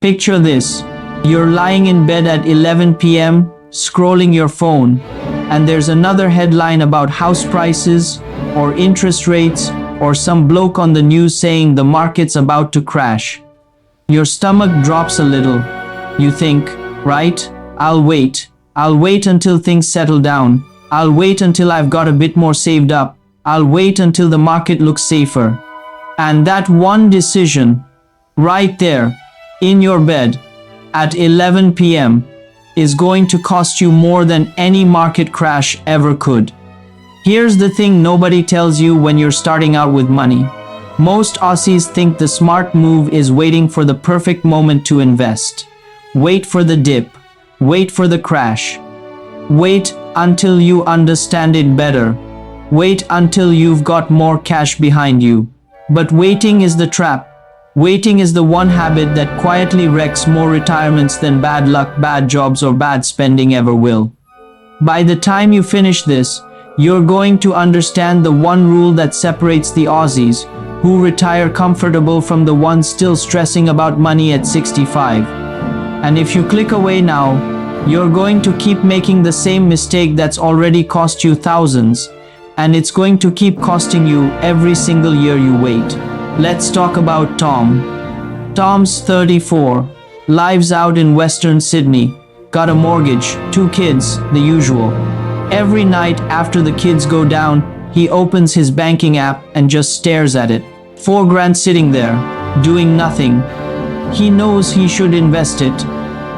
Picture this. You're lying in bed at 11 p.m., scrolling your phone, and there's another headline about house prices or interest rates or some bloke on the news saying the market's about to crash. Your stomach drops a little. You think, right, I'll wait. I'll wait until things settle down. I'll wait until I've got a bit more saved up. I'll wait until the market looks safer. And that one decision, right there, in your bed, at 11 p.m., is going to cost you more than any market crash ever could. Here's the thing nobody tells you when you're starting out with money. Most Aussies think the smart move is waiting for the perfect moment to invest. Wait for the dip. Wait for the crash. Wait until you understand it better. Wait until you've got more cash behind you. But waiting is the trap. Waiting is the one habit that quietly wrecks more retirements than bad luck, bad jobs, or bad spending ever will. By the time you finish this, you're going to understand the one rule that separates the Aussies who retire comfortable from the ones still stressing about money at 65. And if you click away now, you're going to keep making the same mistake that's already cost you thousands, and it's going to keep costing you every single year you wait. Let's talk about Tom. Tom's 34, lives out in Western Sydney, got a mortgage, 2 kids, the usual. Every night after the kids go down, he opens his banking app and just stares at it. 4 grand sitting there, doing nothing. He knows he should invest it.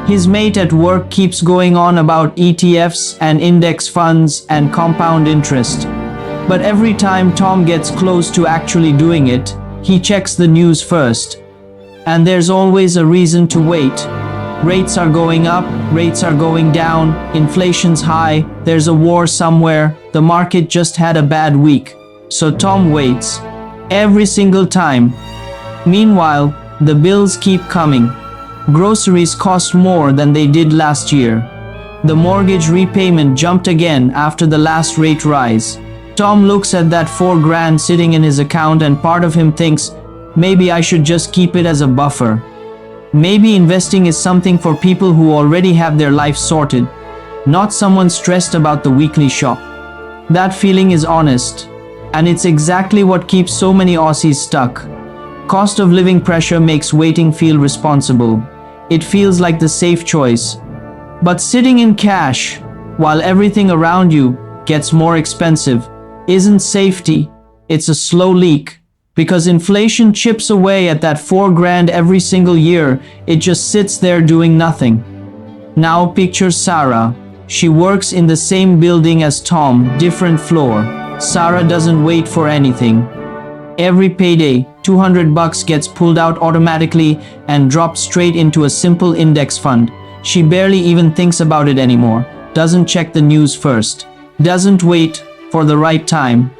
His mate at work keeps going on about ETFs and index funds and compound interest. But every time Tom gets close to actually doing it, he checks the news first. And there's always a reason to wait. Rates are going up, rates are going down, inflation's high, there's a war somewhere, the market just had a bad week. So Tom waits. Every single time. Meanwhile, the bills keep coming. Groceries cost more than they did last year. The mortgage repayment jumped again after the last rate rise. Tom looks at that 4 grand sitting in his account and part of him thinks, maybe I should just keep it as a buffer. Maybe investing is something for people who already have their life sorted, not someone stressed about the weekly shop. That feeling is honest, and it's exactly what keeps so many Aussies stuck. Cost of living pressure makes waiting feel responsible. It feels like the safe choice. But sitting in cash, while everything around you gets more expensive, isn't safety, it's a slow leak. Because inflation chips away at that 4 grand every single year, it just sits there doing nothing. Now picture Sarah. She works in the same building as Tom, different floor. Sarah doesn't wait for anything. Every payday, $200 gets pulled out automatically and dropped straight into a simple index fund. She barely even thinks about it anymore, doesn't check the news first, doesn't wait for the right time.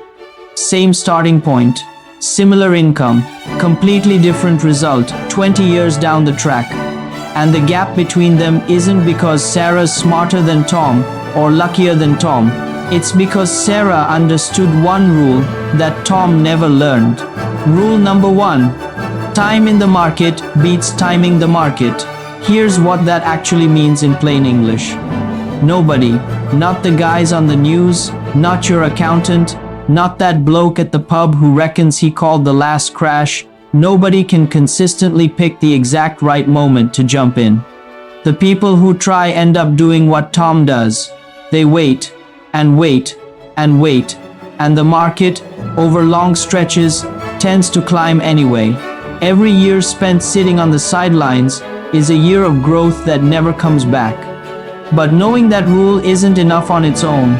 Same starting point, similar income, completely different result 20 years down the track. And the gap between them isn't because Sarah's smarter than Tom or luckier than Tom. It's because Sarah understood one rule that Tom never learned. Rule number 1. Time in the market beats timing the market. Here's what that actually means in plain English. Nobody, not the guys on the news, not your accountant, not that bloke at the pub who reckons he called the last crash, nobody can consistently pick the exact right moment to jump in. The people who try end up doing what Tom does. They wait, and wait, and wait, and the market, over long stretches, tends to climb anyway. Every year spent sitting on the sidelines is a year of growth that never comes back. But knowing that rule isn't enough on its own.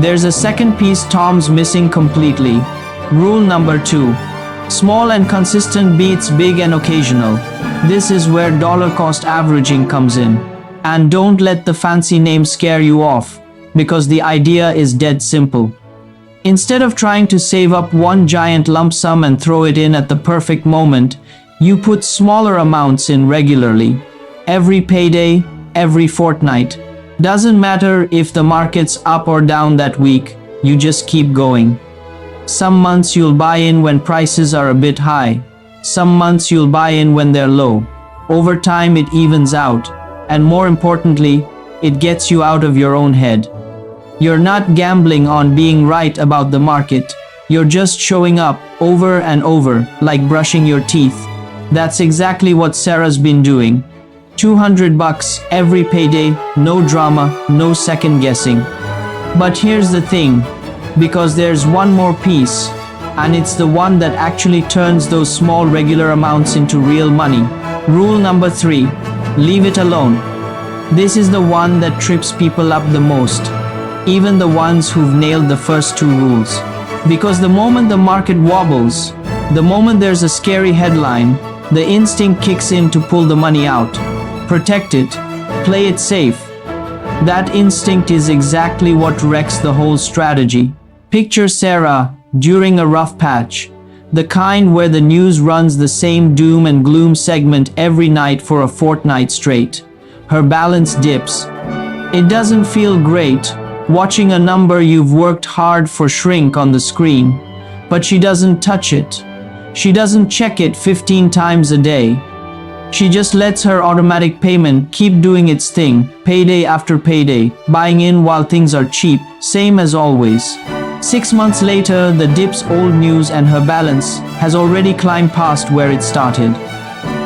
There's a second piece Tom's missing completely. Rule number 2. Small and consistent beats big and occasional. This is where dollar cost averaging comes in. And don't let the fancy name scare you off, because the idea is dead simple. Instead of trying to save up one giant lump sum and throw it in at the perfect moment, you put smaller amounts in regularly. Every payday, every fortnight. Doesn't matter if the market's up or down that week, you just keep going. Some months you'll buy in when prices are a bit high. Some months you'll buy in when they're low. Over time it evens out, and more importantly, it gets you out of your own head. You're not gambling on being right about the market. You're just showing up over and over, like brushing your teeth. That's exactly what Sarah's been doing. $200 every payday, no drama, no second guessing. But here's the thing, because there's one more piece, and it's the one that actually turns those small regular amounts into real money. Rule number 3, leave it alone. This is the one that trips people up the most, even the ones who've nailed the first 2 rules. Because the moment the market wobbles, the moment there's a scary headline, the instinct kicks in to pull the money out. Protect it, play it safe. That instinct is exactly what wrecks the whole strategy. Picture Sarah during a rough patch, the kind where the news runs the same doom and gloom segment every night for a fortnight straight. Her balance dips. It doesn't feel great, watching a number you've worked hard for shrink on the screen, but she doesn't touch it. She doesn't check it 15 times a day. She just lets her automatic payment keep doing its thing, payday after payday, buying in while things are cheap, same as always. 6 months later, the dip's old news and her balance has already climbed past where it started.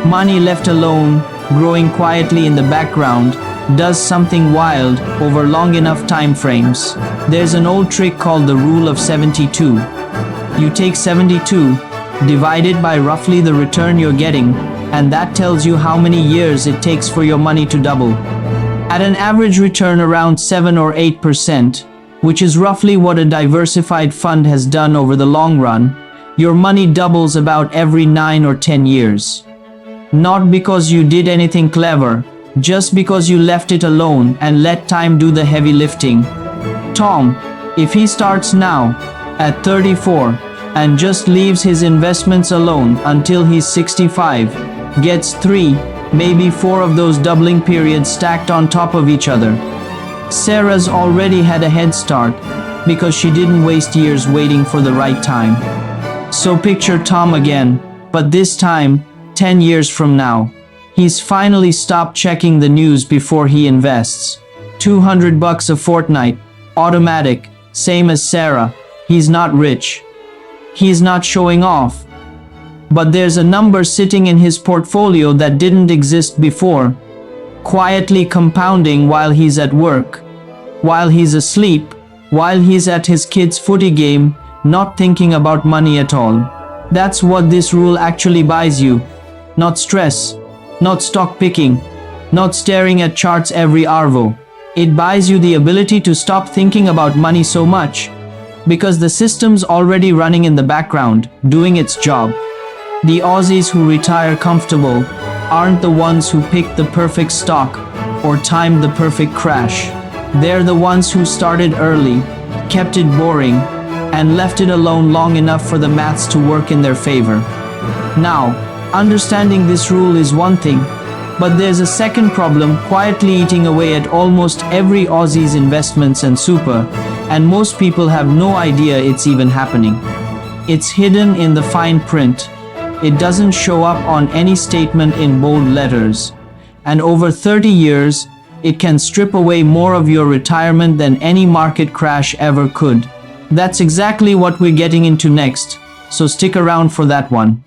Money left alone, growing quietly in the background, does something wild over long enough time frames. There's an old trick called the rule of 72. You take 72, divide it by roughly the return you're getting, and that tells you how many years it takes for your money to double. At an average return around 7 or 8%, which is roughly what a diversified fund has done over the long run, your money doubles about every 9 or 10 years. Not because you did anything clever, just because you left it alone and let time do the heavy lifting. Tom, if he starts now, at 34, and just leaves his investments alone until he's 65, gets 3, maybe 4 of those doubling periods stacked on top of each other. Sarah's already had a head start because she didn't waste years waiting for the right time. So picture Tom again, but this time, 10 years from now. He's finally stopped checking the news before he invests. $200 a fortnight, automatic, same as Sarah. He's not rich. He's not showing off. But there's a number sitting in his portfolio that didn't exist before, quietly compounding while he's at work, while he's asleep, while he's at his kid's footy game, not thinking about money at all. That's what this rule actually buys you. Not stress, not stock picking, not staring at charts every arvo. It buys you the ability to stop thinking about money so much, because the system's already running in the background, doing its job. The Aussies who retire comfortable aren't the ones who picked the perfect stock or timed the perfect crash. They're the ones who started early, kept it boring, and left it alone long enough for the maths to work in their favor. Now, understanding this rule is one thing, but there's a second problem quietly eating away at almost every Aussie's investments and super, and most people have no idea it's even happening. It's hidden in the fine print. It doesn't show up on any statement in bold letters. And over 30 years, it can strip away more of your retirement than any market crash ever could. That's exactly what we're getting into next, so stick around for that one.